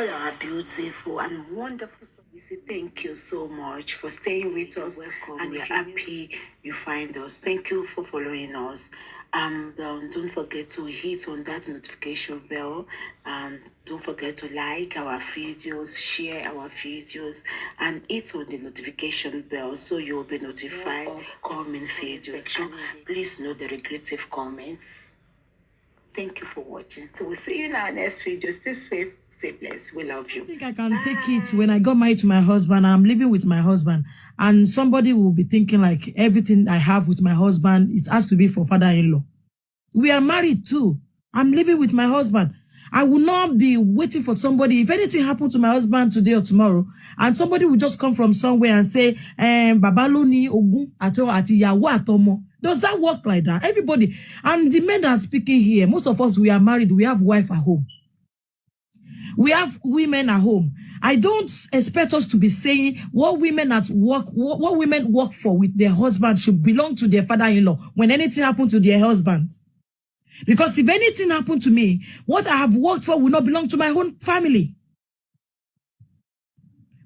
all our beautiful and wonderful songs. We say thank you so much for staying with us. Welcome. And we're happy you find us. Thank you for following us. Don't forget to hit on that notification bell. Don't forget to like our videos, share our videos, and hit on the notification bell so you'll be notified coming videos. So please note the regrettive comments. Thank you for watching. So we'll see you in our next video. Stay safe, stay blessed. We love you. I think I can take it when I got married to my husband. I'm living with my husband, and somebody will be thinking like everything I have with my husband, it has to be for father-in-law. We are married too. I'm living with my husband. I will not be waiting for somebody. If anything happened to my husband today or tomorrow, and somebody will just come from somewhere and say, Babaloni Ogun ati yawo atomo. Does that work like that? Everybody, and the men that are speaking here, most of us, we are married, we have wife at home. We have women at home. I don't expect us to be saying what women at work, what women work for with their husband should belong to their father-in-law when anything happened to their husband. Because if anything happened to me, what I have worked for will not belong to my own family.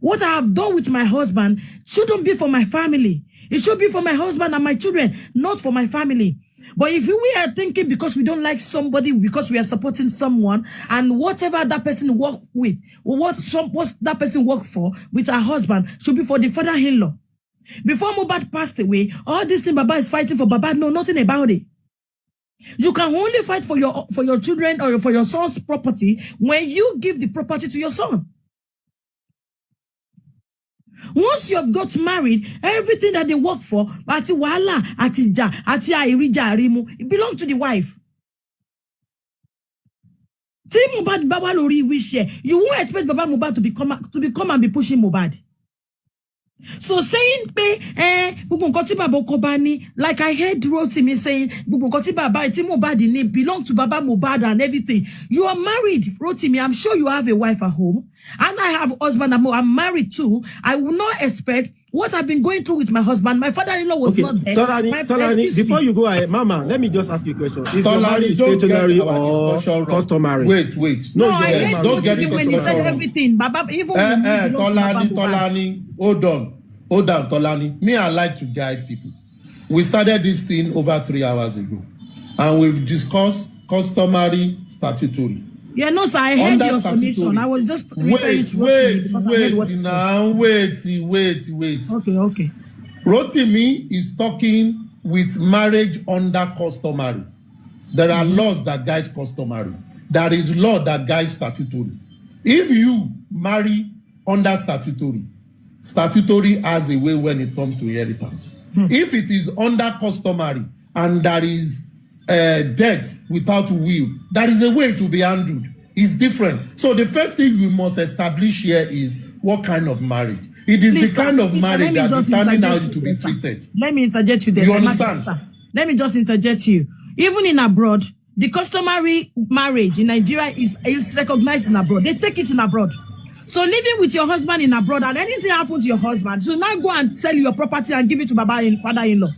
What I have done with my husband shouldn't be for my family. It should be for my husband and my children, not for my family. But if we are thinking because we don't like somebody, because we are supporting someone, and whatever that person work with, or what that person work for with her husband should be for the father-in-law. Before Mohbad passed away, all this thing Baba is fighting for Baba, no, nothing about it. You can only fight for your children or for your son's property when you give the property to your son. Once you have got married, everything that they work for, ati wala, ati ja, ati airija arimu, it belongs to the wife. Say Mohbad Baba Lori wish here. You won't expect Baba Mohbad to come and be pushing Mohbad. So saying like I heard Rotimi saying Mohbad belong to Baba Mohbad and everything. You are married, Rotimi. I'm sure you have a wife at home, and I have a husband. I'm married too. I will not expect what I've been going through with my husband. My father-in-law was not there. Tolani, before you go ahead, Mama, let me just ask you a question. Is your marriage stationary or customary? Wait. No, I heard Rotimi when he said everything. Baba, even Tolani, hold on, Tolani. Me, I like to guide people. We started this thing over 3 hours ago, and we've discussed customary, statutory. Yeah, no, sir, I heard your submission. I was just wait. Okay. Rotimi is talking with marriage under customary. There are laws that guide customary. There is law that guides statutory. If you marry under statutory has a way when it comes to inheritance. If it is under customary and there is death without will, there is a way to be handled. It's different. So the first thing you must establish here is what kind of marriage. It is the kind of marriage that is turning out to be treated. Let me interject you there. You understand? Let me just interject you. Even in abroad, the customary marriage in Nigeria is recognized in abroad. They take it in abroad. So living with your husband in abroad and anything happens to your husband, so now go and sell your property and give it to Baba and father-in-law.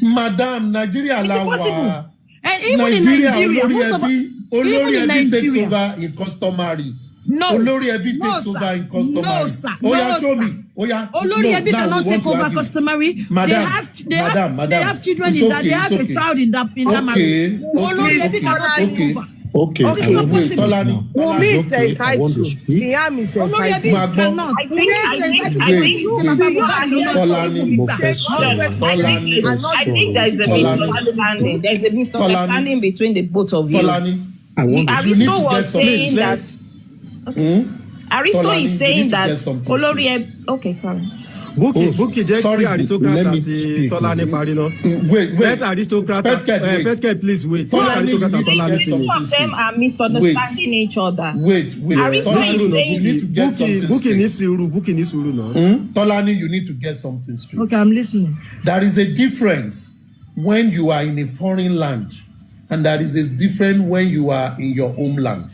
Madam, Nigeria is it possible? And even in Nigeria, most of even in Nigeria, takes over in customary. No, Olori Ebi takes over in customary. No, sir. Show me. Olori Ebi cannot take over customary. Madam, they have children in that. They have a child in that marriage. Olori Ebi cannot take over. Okay. Wunmi is entitled to speak. Liam is entitled. I think there is a misunderstanding. There is a misunderstanding between the both of you. Aristo was saying that. Aristo is saying that Olori. Okay, sorry. Buki, sorry, aristocrat àti Tolani parí náà. Wait. Let aristocrat, Petke, please wait. Aristocrat and Tolani finish. Two of them are misunderstanding each other. Wait. Buki ní sùúrù náà. Tolani, you need to get something straight. Okay, I'm listening. There is a difference when you are in a foreign land, and there is a difference when you are in your homeland.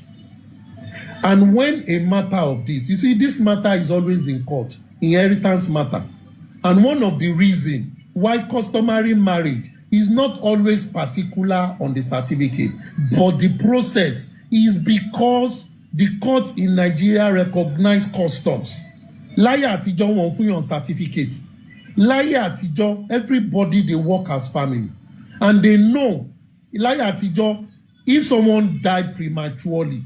And when a matter of this, you see, this matter is always in court. Inheritance matter. And one of the reasons why customary marriage is not always particular on the certificate, but the process is because the court in Nigeria recognize customs. Láyé àtijọ́ wọ́n fún yàn certificate. Láyé àtijọ́, everybody they work as family. And they know, láyé àtijọ́, if someone died prematurely,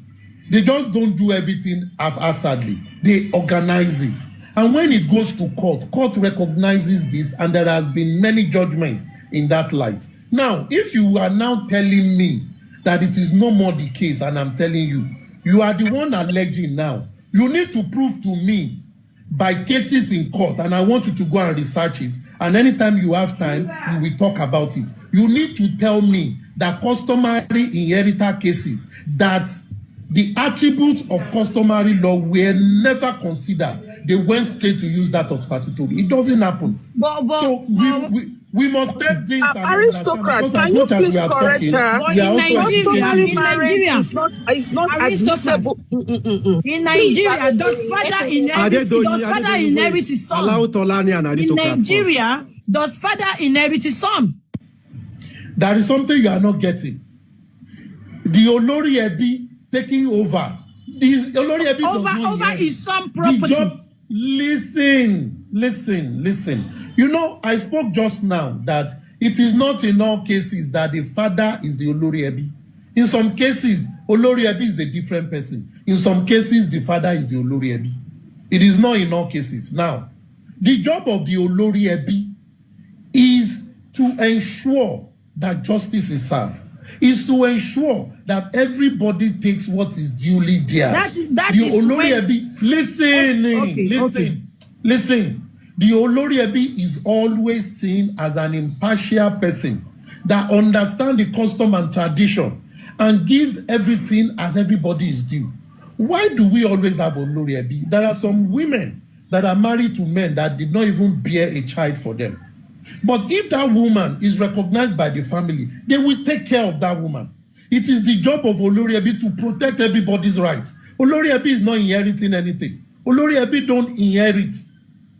they just don't do everything haphazardly. They organize it. And when it goes to court, court recognizes this, and there has been many judgments in that light. Now, if you are now telling me that it is no more the case, and I'm telling you, you are the one alleging now, you need to prove to me by cases in court, and I want you to go and research it, and anytime you have time, you will talk about it. You need to tell me that customary inheritor cases, that the attributes of customary law were never considered. They went straight to use that of statutory. It doesn't happen. So we must take things. Aristocrat, can you please correct her? In Nigeria, it's not admissible. In Nigeria, does father inherit his son? In Nigeria, does father inherit his son? That is something you are not getting. The Olori Ebi taking over. The Olori Ebi over his son property. Listen. You know, I spoke just now that it is not in all cases that the father is the Olori Ebi. In some cases, Olori Ebi is a different person. In some cases, the father is the Olori Ebi. It is not in all cases. Now, the job of the Olori Ebi is to ensure that justice is served. Is to ensure that everybody takes what is duly theirs. That is Olori Ebi, listen. The Olori Ebi is always seen as an impartial person that understands the custom and tradition and gives everything as everybody is due. Why do we always have Olori Ebi? There are some women that are married to men that did not even bear a child for them. But if that woman is recognized by the family, they will take care of that woman. It is the job of Olori Ebi to protect everybody's rights. Olori Ebi is not inheriting anything. Olori Ebi don't inherit.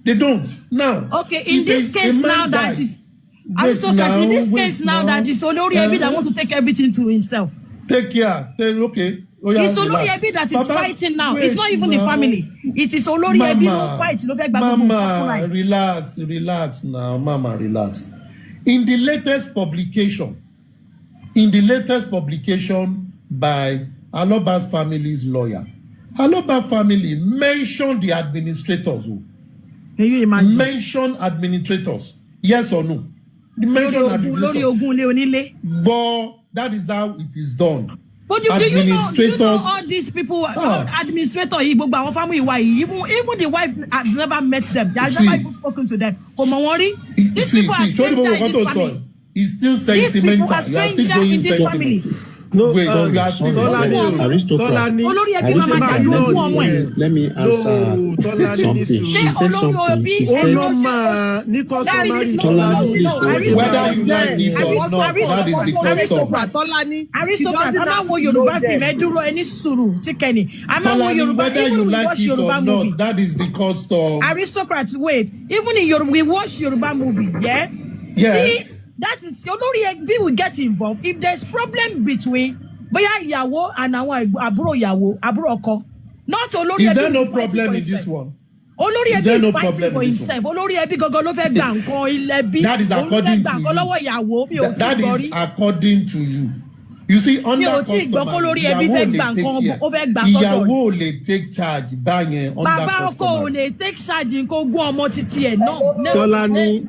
They don't. Now. Okay, in this case now that is Aristocrat, in this case now that is Olori Ebi that want to take everything to himself. Take care. Okay. It's Olori Ebi that is fighting now. It's not even the family. It is Olori Ebi no fight. Mama, relax now. Mama, relax. In the latest publication by Aloba's family's lawyer, Aloba family mentioned the administrators. Can you imagine? Mention administrators. Yes or no? Mention administrators. But that is how it is done. But do you know all these people, all administrators, even the wife has never met them. They have never even spoken to them. These people are strangers in this family. He's still sentimental. These people are strangers in this family. No, wait, you are still Aristocrat. Let me answer something. She said something. She said, whether you like it or not, that is the custom. Aristocrat, I'm not going Yoruba film. I do any suru, chicken. I'm not going Yoruba. Whether you like it or not, that is the custom. Aristocrats, wait. Even in Yoruba, we watch Yoruba movie, yeah? Yes. See, that is Olori Ebi will get involved if there's problem between Boya Yawo and Aburo Yawo, Aburo Oko. Not Olori Ebi. Is there no problem in this one? Olori Ebi is fighting for himself. Olori Ebi gogo lo fe gba nkan Ilebi. That is according to you. That is according to you. You see, under custom, ìyàwó lè take charge báyẹn under custom. Bàbá ọkọ ò lè take charge kó gún ọmọ títí ẹ̀ náà. Tọ́lání,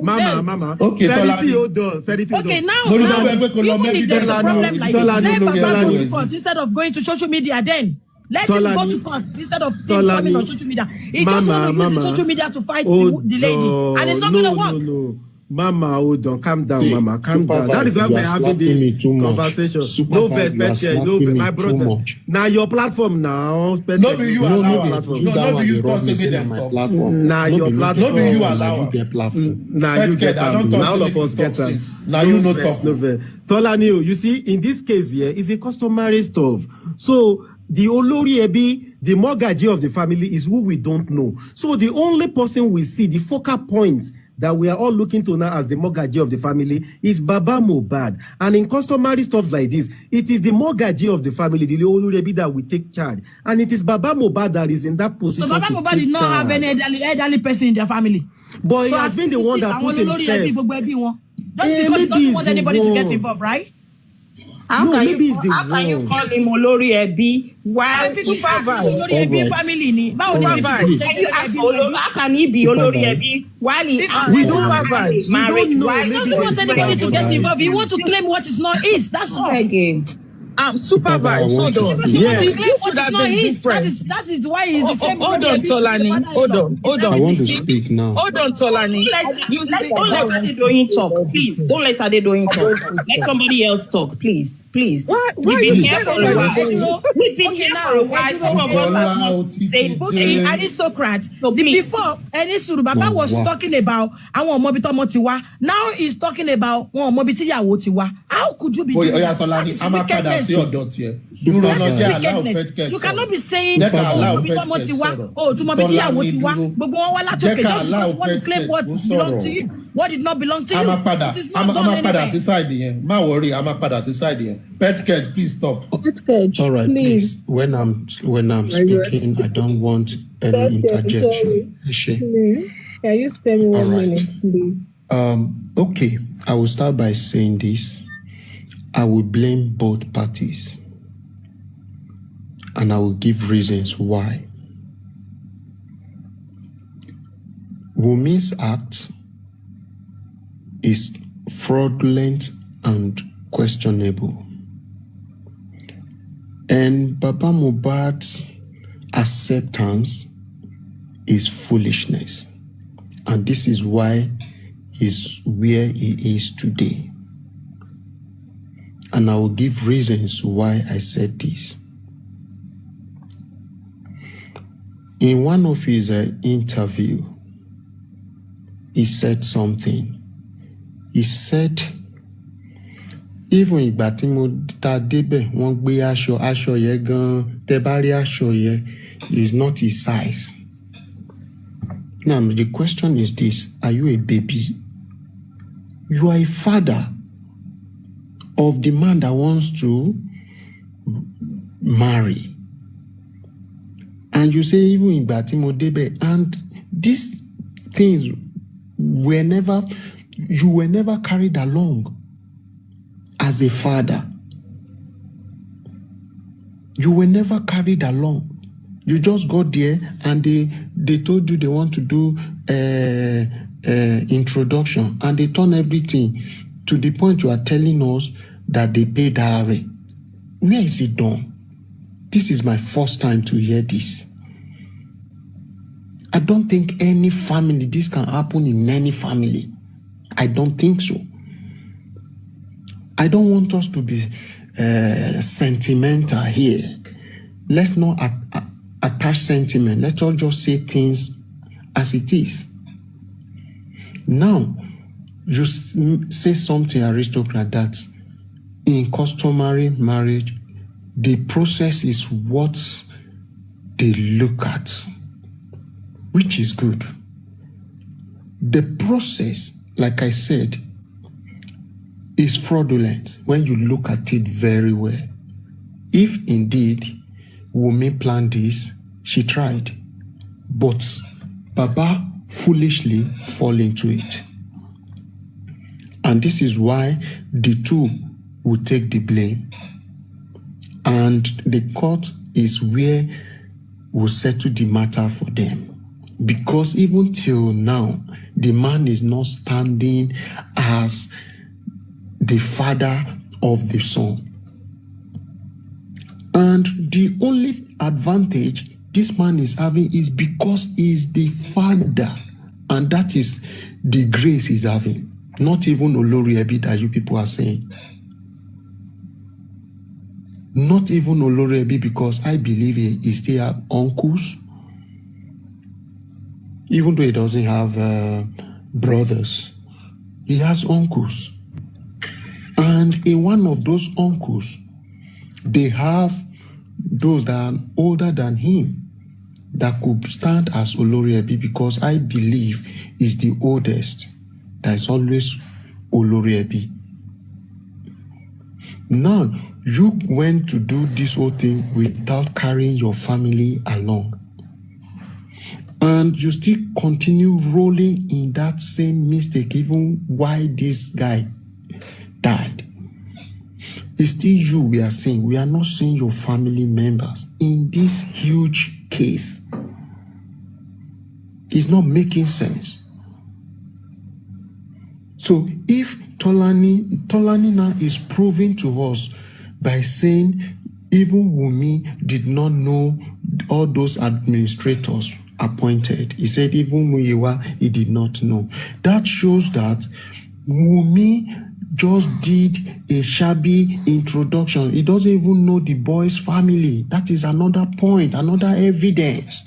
mama. Okay, Ferity hold on. Okay, now, even if there's a problem like this, let Papa go to court instead of going to social media then. Let him go to court instead of coming on social media. He just want to use the social media to fight the lady. And it's not going to work. No. Mama, hold on, calm down, Mama, calm down. That is why we're having this conversation. No respect here, my brother. Now your platform now. No be you allow. No be you constantly them talk. Now your platform. No be you allow. Now you get them. Now all of us get them. Now you no talk. Tolani, you see, in this case here, it's a customary stuff. So the Olori Ebi, the mortgagee of the family, is who we don't know. So the only person we see, the focal points that we are all looking to now as the mortgagee of the family is Baba Mohbad. And in customary stuff like this, it is the mortgagee of the family, the Olurebi, that will take charge. And it is Baba Mohbad that is in that position. So Baba Mohbad did not have any elderly person in their family. But he has been the one that put himself. Just because he doesn't want anybody to get involved, right? How can you call him Olori Ebi while Supervise? How can he be Olori Ebi while he Supervise married? He doesn't want anybody to get involved. He wants to claim what is not his. That's all. Supervise. Hold on. That is why he's the same. Hold on, Tolani. Hold on. I want to speak now. Hold on, Tolani. Don't let Adedoyin talk, please. Don't let Adedoyin talk. Let somebody else talk, please. We've been here for a while. Some of us are saying, aristocrat. Before, Baba was talking about now he's talking about how could you be doing that? You cannot be saying just because you want to claim what belongs to you, what did not belong to you. It is not done anyway. Petcage, please stop. All right, please. When I'm speaking, I don't want any interjection. Please, can you spare me 1 minute, please? Okay, I will start by saying this. I will blame both parties, and I will give reasons why. Wunmi's act is fraudulent and questionable, and Baba Mohbad's acceptance is foolishness, and this is why he's where he is today. And I will give reasons why I said this. In one of his interview, he said something. He said, even ìgbà tí mo ta débẹ̀, wọ́n gbé aṣọ yẹn gan, tẹ́ bá rí aṣọ yẹn is not his size. Now the question is this: are you a baby? You are a father of the man that wants to marry, and you say even ìgbà tí mo débẹ̀, and these things you were never carried along as a father. You were never carried along. You just got there and they told you they want to do introduction, and they turn everything to the point you are telling us that they pay dowry. Where is it done? This is my first time to hear this. I don't think any family, this can happen in any family. I don't think so. I don't want us to be sentimental here. Let's not attach sentiment. Let's all just say things as it is. Now, you say something, aristocrat, that in customary marriage, the process is what they look at, which is good. The process, like I said, is fraudulent when you look at it very well. If indeed Wunmi planned this, she tried, but Baba foolishly fall into it. And this is why the two will take the blame. And the court is where we'll settle the matter for them. Because even till now, the man is not standing as the father of the son. And the only advantage this man is having is because he's the father. And that is the grace he's having. Not even Olori Ebi that you people are saying. Not even Olori Ebi, because I believe he still have uncles. Even though he doesn't have brothers, he has uncles. And in one of those uncles, they have those that are older than him. that could stand as Olori Ebi, because I believe is the oldest. There is always Olori Ebi. Now, you went to do this whole thing without carrying your family along. And you still continue rolling in that same mistake, even while this guy died. It's still you we are seeing. We are not seeing your family members in this huge case. It's not making sense. So if Tolani now is proving to us by saying even Wunmi did not know all those administrators appointed. He said even Muyiwa, he did not know. That shows that Wunmi just did a shabby introduction. He doesn't even know the boy's family. That is another point, another evidence.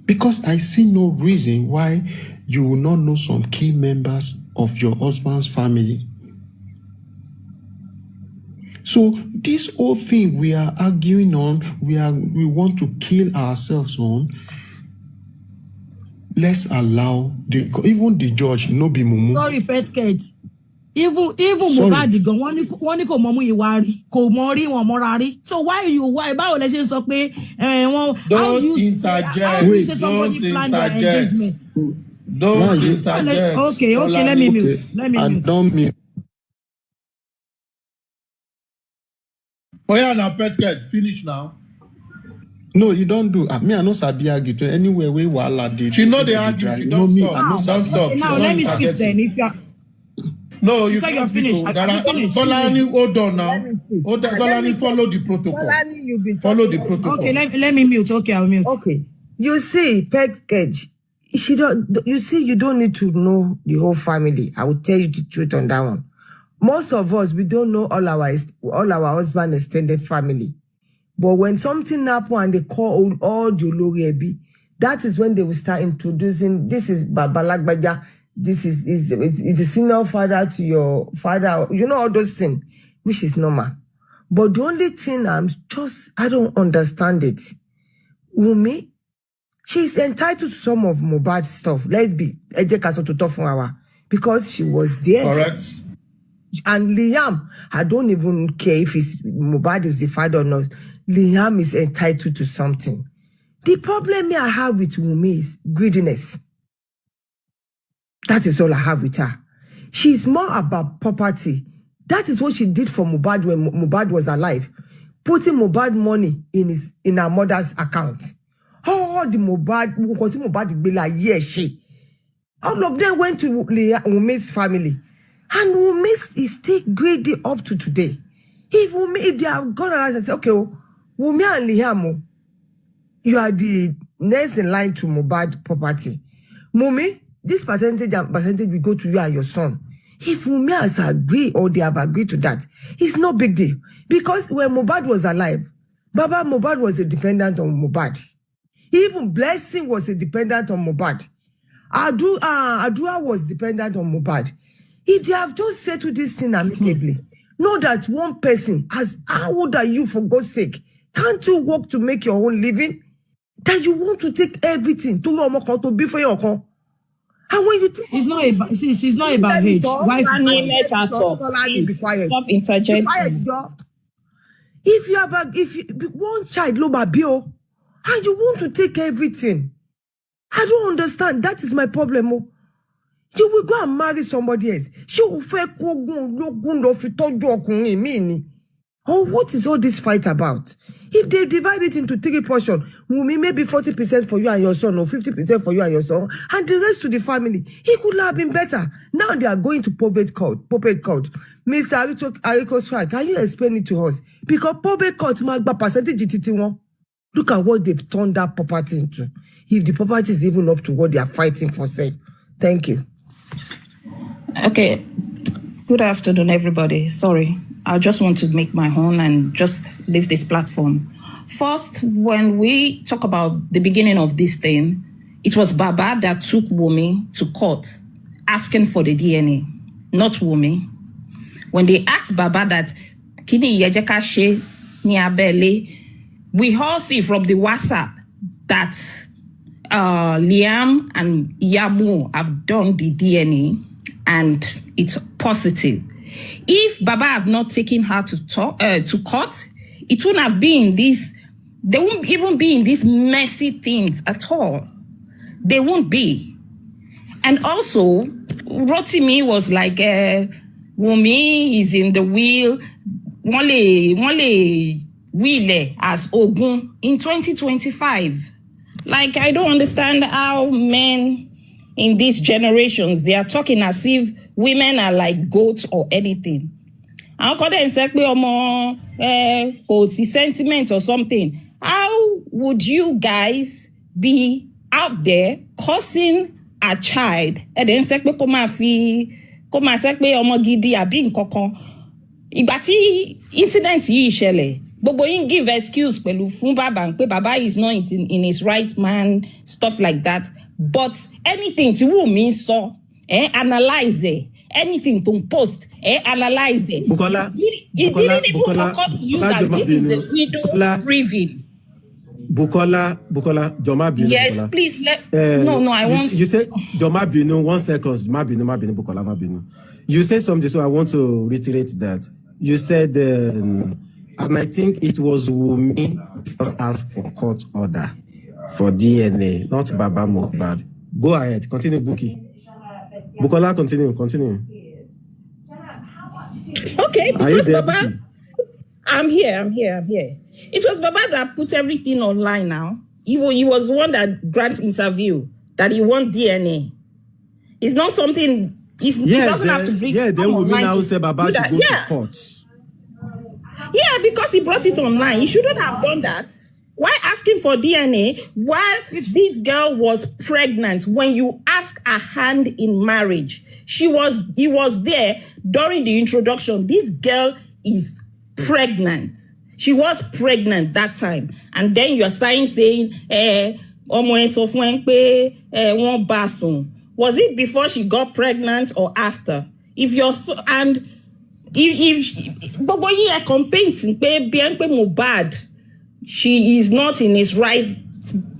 Because I see no reason why you will not know some key members of your husband's family. So this whole thing we are arguing on, we want to kill ourselves on. Let's allow even the judge, no be mumu. Sorry, pet cage. Even Mohbad gan wọ́n ní kò mọ Múyìwá rí, kò mọ rí wọn mọ́ra rí. So why báwo lẹ ṣe ń sọ pé wọ́n how do you say somebody plan their engagement? Don't interject. Okay, let me mute. I don't mute. Oh yeah, now pet cat, finish now. No, you don't do. Me, I know Sabi argue to anywhere where Wala did. She know they argue. She don't stop. Don't stop. Now let me speak then. If you no, you can't finish. Tolani, hold on now. Hold on, Tolani, follow the protocol. Tolani, you've been follow the protocol. Okay, let me mute. Okay, I'll mute. Okay, you see, pet cage. You see, you don't need to know the whole family. I will tell you the truth on that one. Most of us, we don't know all our husband extended family. But when something happens and they call all the Olori Ebi, that is when they will start introducing, this is Baba Lagbara, this is the senior father to your father, you know, all those things, which is normal. But the only thing I don't understand it. Wunmi, she's entitled to some of Mohbad's stuff. Let's be to talk for her because she was there. Correct. And Liam, I don't even care if Mohbad is the father or not. Liam is entitled to something. The problem I have with Wunmi is greediness. That is all I have with her. She's more about property. That is what she did for Mohbad when Mohbad was alive. Putting Mohbad money in her mother's account. All the Mohbad be like, yeah, she. All of them went to Wunmi's family. And Wunmi is still greedy up to today. If they are gonna ask and say, okay, Wunmi and Liam, you are the next in line to Mohbad property. Wunmi, this percentage will go to you and your son. If Wunmi has agreed or they have agreed to that, it's no big deal. Because when Mohbad was alive, Baba Mohbad was a dependent on Mohbad. Even Blessing was a dependent on Mohbad. Adua was dependent on Mohbad. If they have just settled this thing amicably, know that one person, how old are you for God's sake? Can't you work to make your own living? That you want to take everything to your moko to be for your con. And when you think it's not about age. Why stop interjecting. If one child Lobabio, and you want to take everything, I don't understand. That is my problem. You will go and marry somebody else. She will oh, what is all this fight about? If they divide it into 3 portions, maybe 40% for you and your son, or 50% for you and your son, and the rest to the family, it could have been better. Now they are going to probate court. Mr. Ariko Swag, can you explain it to us? Because probate court magba percentage GTT1. Look at what they've turned that property into. If the property is even up to what they are fighting for sale. Thank you. Okay. Good afternoon, everybody. Sorry. I just want to make my own and just leave this platform. First, when we talk about the beginning of this thing, it was Baba that took Wunmi to court asking for the DNA, not Wunmi. When they asked Baba that Kini Yejeka She Niabele, we all see from the WhatsApp that Liam and Yamu have done the DNA and it's positive. If Baba have not taken her to court, it wouldn't have been this. They won't even be in these messy things at all. They won't be. And also, Rotimi was like, Wunmi is in the wheel. Wale wile as Ogun in 2025. Like, I don't understand how men in these generations, they are talking as if women are like goats or anything. How could they say sentiment or something? How would you guys be out there cursing a child and then say incident yìí ṣẹlẹ̀ gbogbo yín give excuse pẹ̀lú fún bàbá pé bàbá is not in his right man, stuff like that, but anything tí Wunmi sọ analyze it, anything to post analyze it. Bukola, it didn't even occur to you that this is the widow privy. Bukola, Joma Binu. Yes, Bukola. please no, I want. You say Joma Binu, 1 second. Joma Binu, Bukola Binu. You said something, so I want to reiterate that. You said, and I think it was Wunmi first asked for court order for DNA, not Baba Mohbad. Go ahead, continue, Buki. Bukola, continue. Okay, Are you because there, Baba, Buki? I'm here. It was Baba that put everything online now. He was the one that grants interview, that he wants DNA. It's not something, he doesn't have to bring then Wunmi now say Baba should go to court. Yeah, because he brought it online. He shouldn't have done that. Why asking for DNA while this girl was pregnant? When you ask a hand in marriage, he was there during the introduction. This girl is pregnant. She was pregnant that time. And then you're saying, was it before she got pregnant or after? If Mohbad, she is not in his right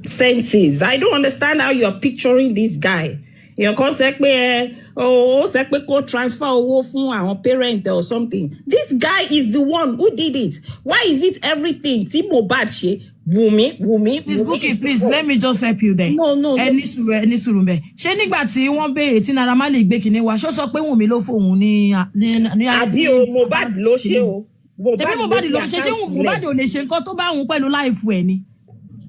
senses. I don't understand how you're picturing this guy. You transfer fún parent or something. This guy is the one who did it. Why is it everything? Mohbad Wunmi. Please, Buki, please, let me just help you there. No. Any surumbe. Ṣé nígbà tí wọ́n béèrè tí Naira Marley gbé kíní wá, ṣó sọ pé Wunmi ló fóun ní àbí o Mohbad ló ṣe o. Tẹ̀bí Mohbad ló ṣe Mohbad ò lè ṣe nǹkan tó bá wùn pẹ̀lú láìfù ẹ̀ ni.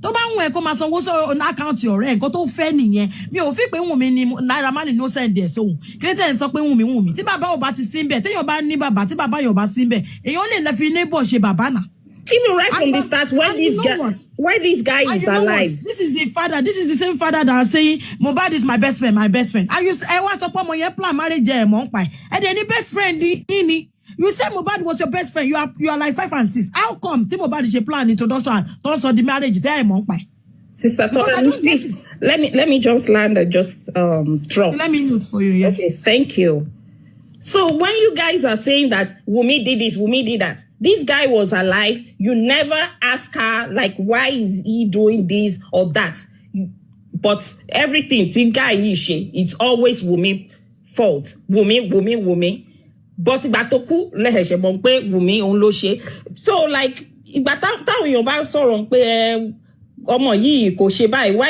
Tó bá wùn ẹ̀ kó máa sanwó sọ àkáǹtì ọ̀rẹ́ nǹkan tó fẹ́ nìyẹn. Mi ò fi pé Wunmi ni Naira Marley no send ẹ̀ sóhun. Kí ló tẹ̀ ń sọ pé Wunmi. Tí bàbá ò bá ti sí ń bẹ̀, téèyàn bá ní bàbá, tí bàbá yóò bá sí ń bẹ̀, èèyàn lè lọ fi neighbor ṣe bàbá náà. Even right from the start, why this guy is alive. This is the father. This is the same father that is saying Mohbad is my best friend. I was up on my plan marriage and then the best friend you said Mohbad was your best friend. You are like 5 and 6. How come Mohbad is a plan introduction also the marriage there Sister, please, let me just land and just drop. Let me mute for you. Yeah. Okay, thank you. So when you guys are saying that Wunmi did this, Wunmi did that, this guy was alive, you never ask her, like, why is he doing this or that? But everything, it's always Wunmi fault. Wunmi. But Batoku, Wunmi on lo she. So, like, why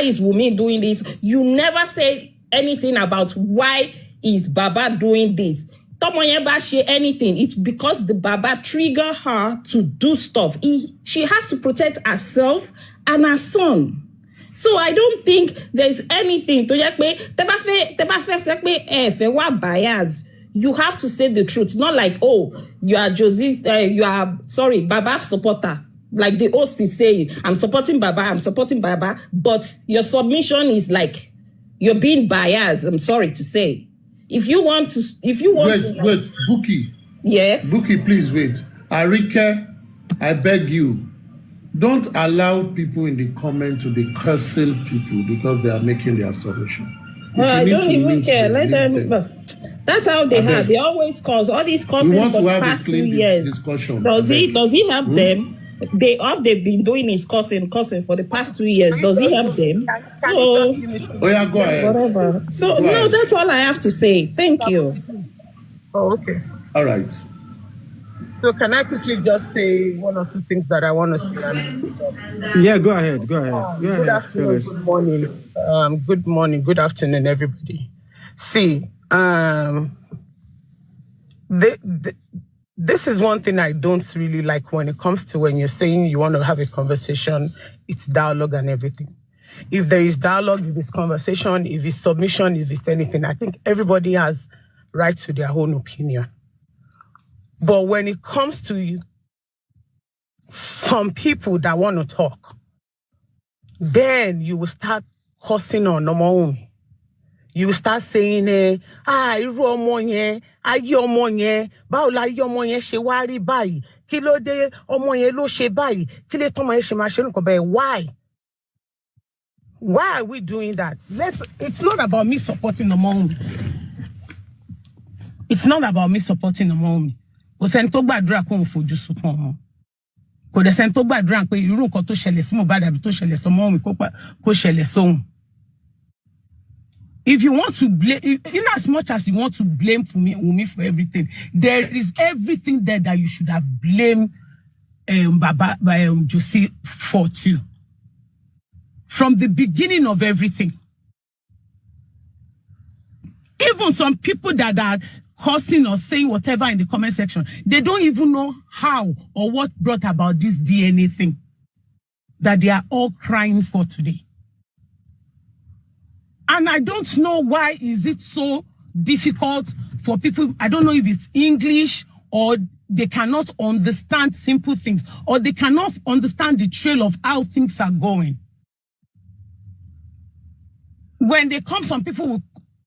is Wunmi doing this? You never say anything about why is Baba doing this. Anything, it's because the Baba trigger her to do stuff. She has to protect herself and her son. So I don't think there's anything to bias. You have to say the truth, not like, oh, you are Baba supporter. Like the host is saying, I'm supporting Baba, but your submission is like you're being biased. I'm sorry to say. Wait, Buki. Yes. Buki, please wait. Arike, I beg you, don't allow people in the comment to be cursing people because they are making their submission. I don't even care. Let them. That's how they have. They always cause all these cursing for the past 2 years. Discussion. Does he help them? they've been doing is cursing for the past 2 years. Does he help them? So, oh yeah, go ahead. Whatever. So no, that's all I have to say. Thank you. Oh, okay. All right. So can I quickly just say one or two things that I want to say? Yeah, go ahead. Good afternoon, good morning, good afternoon, everybody. See, this is one thing I don't really like when it comes to when you're saying you want to have a conversation, it's dialogue and everything. If there is dialogue, if it's conversation, if it's submission, if it's anything, I think everybody has right to their own opinion. But when it comes to some people that want to talk, then you will start cursing on Wunmi. You will start saying, irú ọmọ yẹn, ayé ọmọ yẹn, báwo la ayé ọmọ yẹn ṣe wá rí báyìí? Kí ló dé ọmọ yẹn ló ṣe báyìí? Kí ló tọ́mọ yẹn ṣe máa ṣe nǹkan bẹ́ẹ̀? Why? Why are we doing that? It's not about me supporting Wunmi. It's not about me supporting Wunmi. Kò sẹ́ni tó gbàdúrà kó ń fojú sunkún ọmọ. Kò dẹ̀ sẹ́ni tó gbàdúrà pé irú nǹkan tó ṣẹlẹ̀ sí Mohbad àbí tó ṣẹlẹ̀ sí Wunmi kó ṣẹlẹ̀ sóhun. If you want to blame, in as much as you want to blame Wunmi for everything, there is everything there that you should have blamed Josie for too. From the beginning of everything. Even some people that are cursing or saying whatever in the comment section, they don't even know how or what brought about this DNA thing that they are all crying for today. And I don't know why is it so difficult for people. I don't know if it's English or they cannot understand simple things or they cannot understand the trail of how things are going. When they come, some people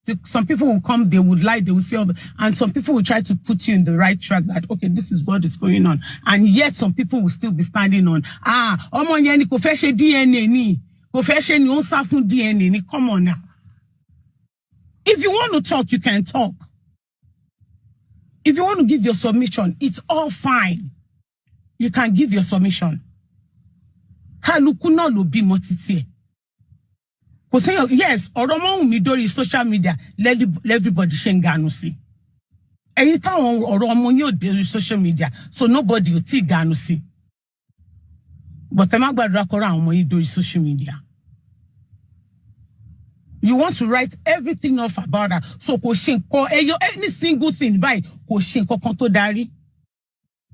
will come, they would lie, they will say, and some people will try to put you in the right track that, okay, this is what is going on. And yet some people will still be standing on, ọmọ yẹn ni kò fẹ́ ṣe DNA ni, kò fẹ́ ṣe ni ó ń sá fún DNA ni, come on now. If you want to talk, you can talk. If you want to give your submission, it's all fine. You can give your submission. Kálukú náà ló bímọ títí ẹ̀. Kò say yes, ọ̀rọ̀ Wunmi dórí social media, let everybody ṣe ń ganu sí. Ẹ̀yin táwọn ọ̀rọ̀ ọmọ yín ò dórí social media, so nobody ò tí ganu sí. But ẹ má gbàdúrà kó ra àwọn ọmọ yín dórí social media. You want to write everything off about her. So kò ṣe nǹkan any single thing báyìí kò ṣe nǹkan kan tó darí.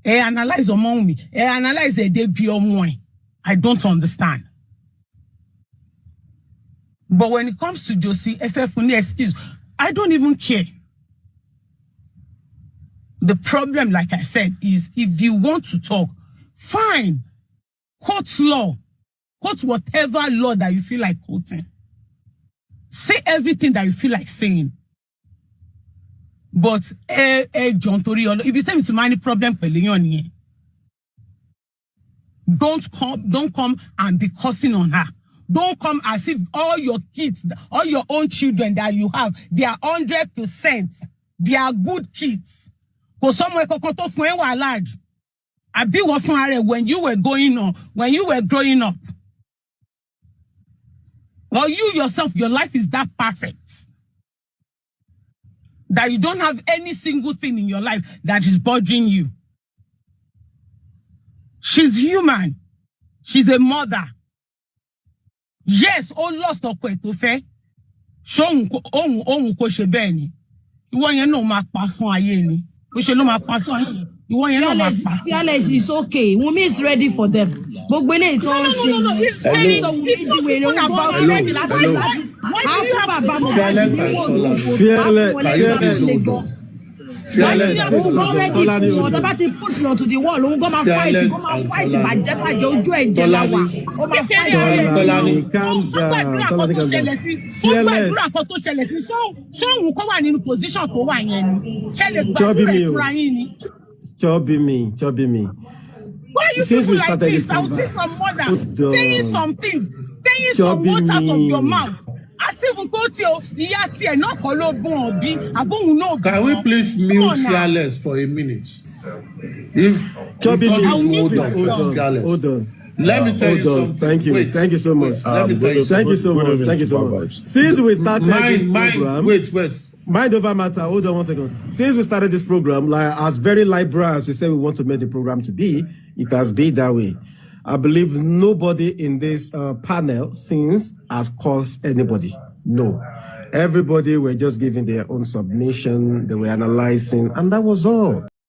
Analyze ọmọ Wunmi, analyze ẹ̀ dé bí ọmọ ẹ̀. I don't understand. But when it comes to Josie, excuse, I don't even care. The problem, like I said, is if you want to talk, fine. Quote law. Quote whatever law that you feel like quoting. Say everything that you feel like saying. But, John Toriolo, if you tell me to any problem, don't come and be cursing on her. Don't come as if all your kids, all your own children that you have, they are 100%. They are good kids. Because somewhere I be when you were growing up. Well, you yourself, your life is that perfect that you don't have any single thing in your life that is bothering you. She's human. She's a mother. Yes, all lost or quit to fair. Show ko she beni. You want no ma pass on ayeni. We should no ma pass on. You want no ma pass. Fearless is okay. Wunmi is ready for them. But when it's all Fearless. About to push to the wall. Calm down. Chubby me. Why are you people like this? I'll see some mother saying some things, saying some words out of your mouth. As even go to Iyati and not call Obi, Abon no. Can we please mute Fearless for a minute? If Chubby, hold on. Let me tell you something. Thank you. Wait, thank you so much. Let me tell you Thank you so much. Thank you so much. Since we started this program, wait. Mind over matter. Hold on 1 second. Since we started this program, like as very Lagbara as we said we want to make the program to be, it has been that way. I believe nobody in this panel since has caused anybody. No. Everybody were just giving their own submission. They were analyzing, and that was all.